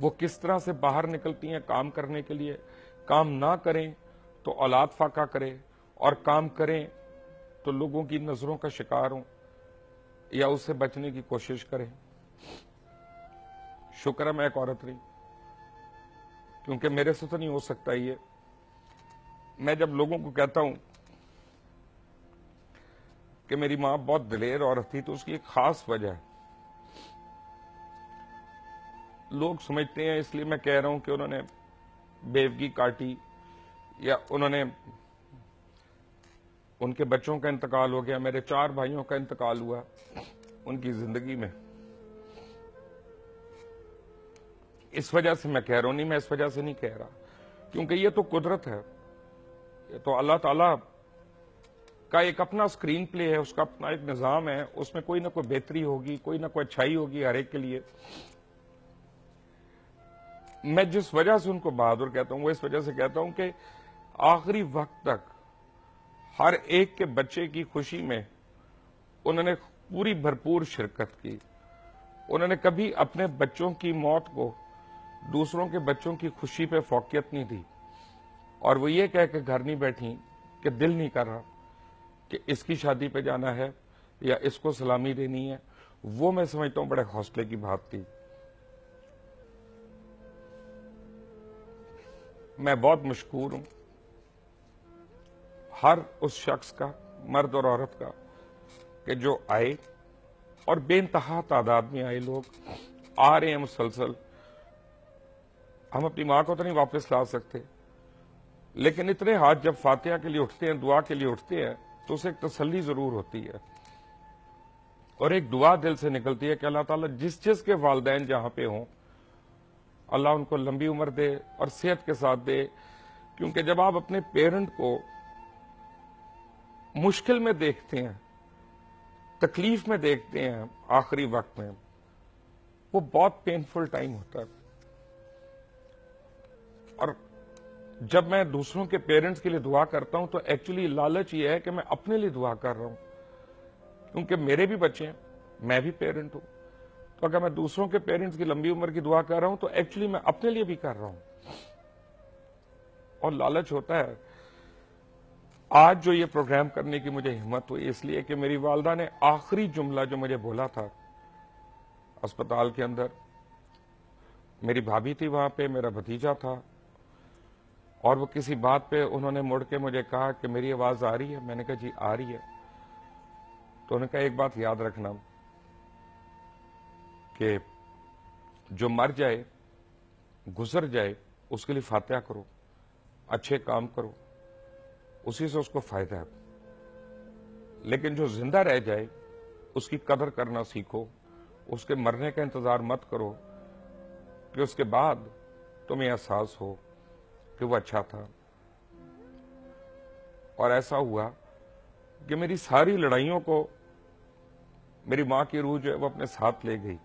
وہ کس طرح سے باہر نکلتی ہیں کام کرنے کے لیے. کام نہ کریں تو اولاد فاقہ کرے, اور کام کریں تو لوگوں کی نظروں کا شکار ہوں یا اس سے بچنے کی کوشش کریں. شکر ہے میں ایک عورت رہی, کیونکہ میرے سے تو نہیں ہو سکتا یہ. میں جب لوگوں کو کہتا ہوں کہ میری ماں بہت دلیر عورت تھی تو اس کی ایک خاص وجہ ہے. لوگ سمجھتے ہیں اس لیے میں کہہ رہا ہوں کہ انہوں نے بیوگی کاٹی یا انہوں نے ان کے بچوں کا انتقال ہو گیا. میرے 4 بھائیوں کا انتقال ہوا ان کی زندگی میں. اس وجہ سے میں کہہ رہا ہوں, نہیں میں اس وجہ سے نہیں کہہ رہا, کیونکہ یہ تو قدرت ہے, یہ تو اللہ تعالیٰ کا ایک اپنا اسکرین پلے ہے, اس کا اپنا ایک نظام ہے, اس میں کوئی نہ کوئی بہتری ہوگی, کوئی نہ کوئی اچھائی ہوگی ہر ایک کے لیے. میں جس وجہ سے ان کو بہادر کہتا ہوں وہ اس وجہ سے کہتا ہوں کہ آخری وقت تک ہر ایک کے بچے کی خوشی میں انہوں نے پوری بھرپور شرکت کی. انہوں نے کبھی اپنے بچوں کی موت کو دوسروں کے بچوں کی خوشی پہ فوقیت نہیں دی, اور وہ یہ کہہ کے گھر نہیں بیٹھی کہ دل نہیں کر رہا کہ اس کی شادی پہ جانا ہے یا اس کو سلامی دینی ہے. وہ میں سمجھتا ہوں بڑے حوصلے کی بات تھی. میں بہت مشکور ہوں ہر اس شخص کا, مرد اور عورت کا, کہ جو آئے, اور بے انتہا تعداد میں آئے لوگ آ رہے ہیں مسلسل. ہم اپنی ماں کو تو نہیں واپس لا سکتے, لیکن اتنے ہاتھ جب فاتحہ کے لیے اٹھتے ہیں, دعا کے لیے اٹھتے ہیں, تو اسے ایک تسلی ضرور ہوتی ہے, اور ایک دعا دل سے نکلتی ہے کہ اللہ تعالیٰ جس جس کے والدین جہاں پہ ہوں اللہ ان کو لمبی عمر دے اور صحت کے ساتھ دے. کیونکہ جب آپ اپنے پیرنٹ کو مشکل میں دیکھتے ہیں, تکلیف میں دیکھتے ہیں آخری وقت میں, وہ بہت پینفل ٹائم ہوتا ہے. اور جب میں دوسروں کے پیرنٹس کے لیے دعا کرتا ہوں تو ایکچولی لالچ یہ ہے کہ میں اپنے لیے دعا کر رہا ہوں, کیونکہ میرے بھی بچے ہیں, میں بھی پیرنٹ ہوں. تو اگر میں دوسروں کے پیرنٹس کی لمبی عمر کی دعا کر رہا ہوں تو ایکچولی میں اپنے لیے بھی کر رہا ہوں. اور لالچ ہوتا ہے. آج جو یہ پروگرام کرنے کی مجھے ہمت ہوئی اس لیے کہ میری والدہ نے آخری جملہ جو مجھے بولا تھا اسپتال کے اندر, میری بھابھی تھی وہاں پہ, میرا بھتیجا تھا, اور وہ کسی بات پہ انہوں نے مڑ کے مجھے کہا کہ میری آواز آ رہی ہے. میں نے کہا جی آ رہی ہے. تو انہوں نے کہا ایک بات یاد رکھنا کہ جو مر جائے, گزر جائے, اس کے لیے فاتحہ کرو, اچھے کام کرو, اسی سے اس کو فائدہ ہے. لیکن جو زندہ رہ جائے اس کی قدر کرنا سیکھو, اس کے مرنے کا انتظار مت کرو کہ اس کے بعد تمہیں احساس ہو کہ وہ اچھا تھا. اور ایسا ہوا کہ میری ساری لڑائیوں کو میری ماں کی روح جو ہے وہ اپنے ساتھ لے گئی.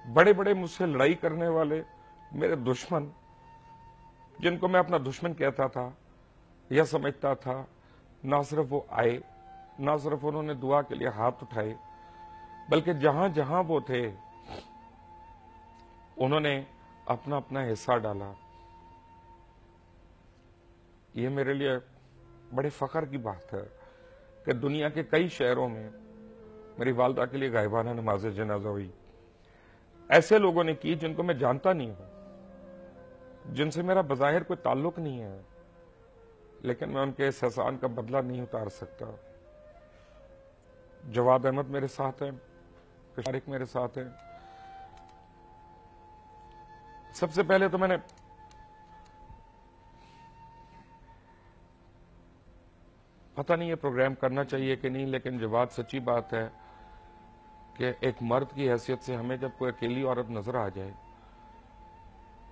بڑے بڑے مجھ سے لڑائی کرنے والے میرے دشمن, جن کو میں اپنا دشمن کہتا تھا یا سمجھتا تھا, نہ صرف وہ آئے, نہ صرف انہوں نے دعا کے لیے ہاتھ اٹھائے, بلکہ جہاں جہاں وہ تھے انہوں نے اپنا اپنا حصہ ڈالا. یہ میرے لیے بڑے فخر کی بات ہے کہ دنیا کے کئی شہروں میں میری والدہ کے لیے غائبانہ نماز جنازہ ہوئی. ایسے لوگوں نے کی جن کو میں جانتا نہیں ہوں, جن سے میرا بظاہر کوئی تعلق نہیں ہے, لیکن میں ان کے اس احسان کا بدلہ نہیں اتار سکتا. جواد احمد میرے ساتھ ہیں, شارق میرے ساتھ ہیں. سب سے پہلے تو میں نے پتہ نہیں یہ پروگرام کرنا چاہیے کہ نہیں, لیکن جواد سچی بات ہے کہ ایک مرد کی حیثیت سے ہمیں جب کوئی اکیلی عورت نظر آ جائے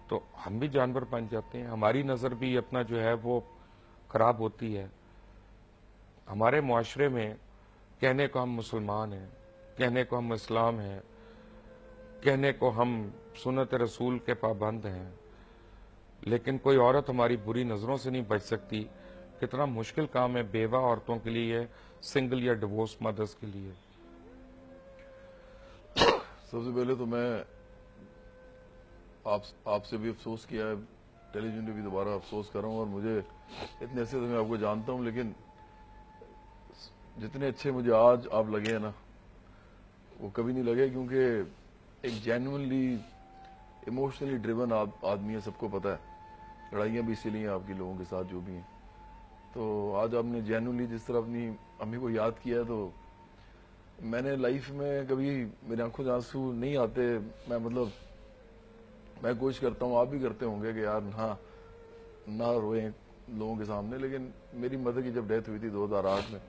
تو ہم بھی جانور بن جاتے ہیں. ہماری نظر بھی اپنا جو ہے وہ خراب ہوتی ہے. ہمارے معاشرے میں کہنے کو ہم مسلمان ہیں, کہنے کو ہم اسلام ہیں, کہنے کو ہم سنت رسول کے پابند ہیں, لیکن کوئی عورت ہماری بری نظروں سے نہیں بچ سکتی. کتنا مشکل کام ہے بیوہ عورتوں کے لیے, سنگل یا ڈیورس مدرز کے لیے. سب سے پہلے تو میں آپ سے بھی افسوس کیا ہے, ٹیلی ویژن پہ بھی دوبارہ افسوس کر رہا ہوں, اور مجھے اتنے عرصے سے میں آپ کو جانتا ہوں, لیکن جتنے اچھے مجھے آج آپ لگے ہیں نا وہ کبھی نہیں لگے, کیونکہ ایک جینوئنلی ایموشنلی ڈریون آدمی ہے, سب کو پتا ہے. لڑائیاں بھی اسی لیے آپ کی لوگوں کے ساتھ جو بھی ہیں. تو آج آپ نے جینوئنلی جس طرح اپنی امی کو یاد کیا ہے, تو میں نے لائف میں کبھی میری آنکھوں سے آنسو نہیں آتے. میں کوشش کرتا ہوں, آپ بھی کرتے ہوں گے کہ یار نہ روئیں لوگوں کے سامنے, لیکن میری مدر کی جب ڈیتھ ہوئی تھی 2008 میں,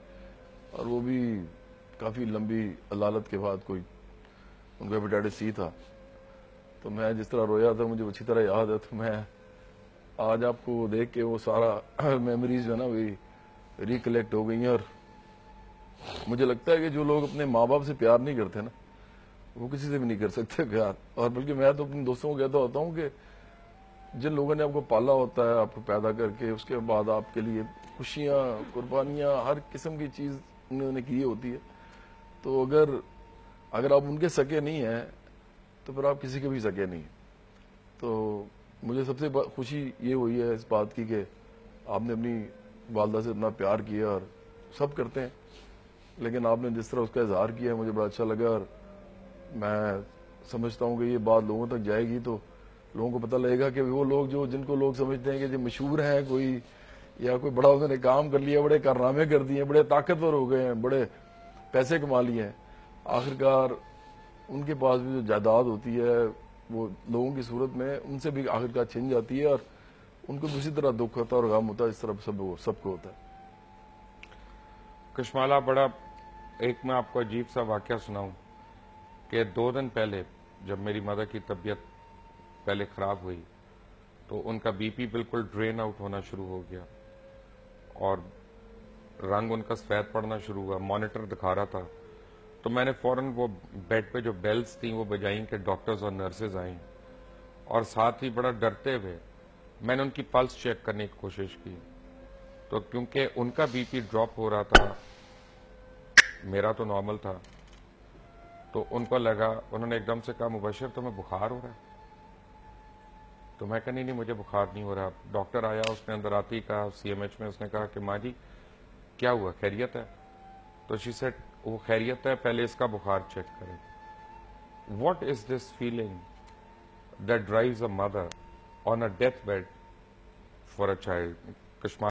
اور وہ بھی کافی لمبی علالت کے بعد, کوئی ان کو ہیپیٹائٹس سی تھا, تو میں جس طرح رویا تھا مجھے اچھی طرح یاد ہے. تو میں آج آپ کو دیکھ کے وہ سارا میموریز جو ہے نا وہی ریکلیکٹ ہو گئی ہیں, اور مجھے لگتا ہے کہ جو لوگ اپنے ماں باپ سے پیار نہیں کرتے نا وہ کسی سے بھی نہیں کر سکتے پیار. اور بلکہ میں تو اپنے دوستوں کو کہتا ہوتا ہوں کہ جن لوگوں نے آپ کو پالا ہوتا ہے, آپ کو پیدا کر کے اس کے بعد آپ کے لیے خوشیاں, قربانیاں, ہر قسم کی چیز انہوں نے کی ہوتی ہے, تو اگر آپ ان کے سکے نہیں ہیں تو پھر آپ کسی کے بھی سکے نہیں. تو مجھے سب سے خوشی یہ ہوئی ہے اس بات کی کہ آپ نے اپنی والدہ سے اتنا پیار کیا, اور سب کرتے ہیں, لیکن آپ نے جس طرح اس کا اظہار کیا مجھے بڑا اچھا لگا. اور میں سمجھتا ہوں کہ یہ بات لوگوں تک جائے گی تو لوگوں کو پتہ لگے گا کہ وہ لوگ جن کو لوگ سمجھتے ہیں کہ جو مشہور ہیں کوئی, یا کوئی بڑا انہوں نے کام کر لیا, بڑے کارنامے کر دیے, بڑے طاقتور ہو گئے ہیں, بڑے پیسے کما لیے ہیں, آخرکار ان کے پاس بھی جو جائیداد ہوتی ہے وہ لوگوں کی صورت میں ان سے بھی آخرکار چھن جاتی ہے, اور ان کو بھی اسی طرح دکھ ہوتا ہے اور غم ہوتا ہے, اس طرح سب کو ہوتا ہے. کشمالہ, ایک میں آپ کو عجیب سا واقعہ سناؤں کہ 2 دن پہلے جب میری مدر کی طبیعت پہلے خراب ہوئی تو ان کا بی پی بالکل ڈرین آؤٹ ہونا شروع ہو گیا, اور رنگ ان کا سفید پڑنا شروع ہوا, مانیٹر دکھا رہا تھا. تو میں نے فوراً وہ بیڈ پہ جو بیلز تھیں وہ بجائیں کہ ڈاکٹرز اور نرسز آئیں, اور ساتھ ہی بڑا ڈرتے ہوئے میں نے ان کی پلس چیک کرنے کی کوشش کی. تو کیونکہ ان کا بی پی ڈراپ ہو رہا تھا, میرا تو نارمل تھا, تو ان کو لگا, انہوں نے ایک دم سے کہا مبشر تمہیں بخار ہو رہا ہے. تو میں کہا نہیں مجھے بخار نہیں ہو رہا. ڈاکٹر آیا, اس نے اندر آتے ہی کہا سی ایم ایچ میں, اس نے کہا کہ ماں جی کیا ہوا, خیریت ہے؟ تو شی سیڈ وہ خیریت ہے, پہلے اس کا بخار چیک کریں. What is this feeling that drives a mother on a death bed for a child? Kashmir